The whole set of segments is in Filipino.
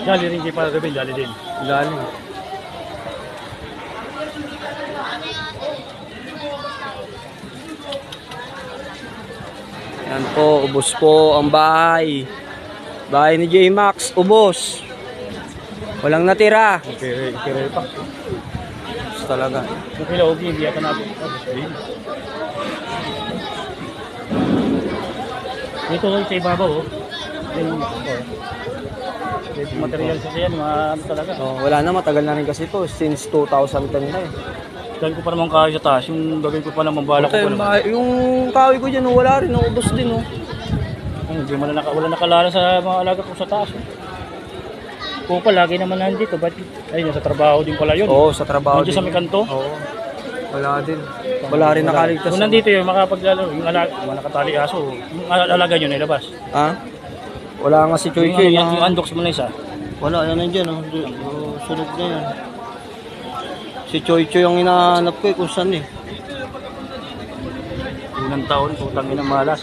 Dali rin kay para gabi, dali din. Dali. Yan po, ubos po ang bahay. Bahay ni J-Max, ubos. Walang natira. Okay, pa. Ubos talaga. Kung kilawag, hindi yata natin. Ito sa ibabaw, oh. Ito, material sa yan, mga ano talaga. Oh, wala na, matagal na rin kasi ito. Since 2010 na eh. Dahil ko pa naman kahoy sa taas, yung gagawin ko pa naman, bala ko pa naman. Yung kahoy ko dyan, wala rin, ubos din. Oh. Hindi man wala nakalala sa mga alaga ko sa taas. Kupa, lagi naman nandito. Ba't? Ayun, sa trabaho din pala yun. Oo, sa trabaho din. Sa may kanto? Oo. Wala din. Wala rin nakaligtas. Kung nandito yun, makapaglalo. Yung alaga, nakatali aso. Yung alaga nyo na ilabas. Ha? Wala nga si Choy Choy. Yung undox mo na isa. Wala, yan nandiyan. Sunod na yan. Si Choy Choy ang hinahanap ko eh, kung saan eh. Unang taon, putang ina malas.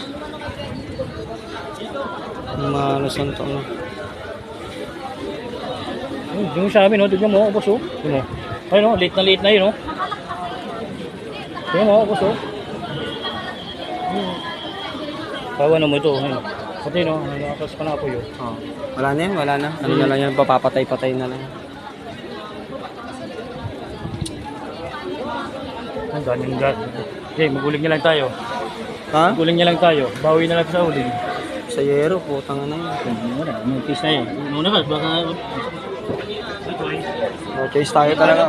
Malas ang taon. Yung sa amin, tignan mo, boss, oh. Tignan mo. Ayun, late na yun, oh. Tignan mo, boss, oh. Kawan mo ito, ayun. Pati, no, nakakas pa na po yun. Oh. Wala na yan, wala na. Ano na lang yan, papapatay-patay na lang. Ang daming gas. Okay, maguling niya lang tayo. Ha? Maguling niya lang tayo. Bawi na lang sa uling. Sa yero, putang na yun. Muna, may piece na yun. Muna ka, baka... No choice tayo talaga.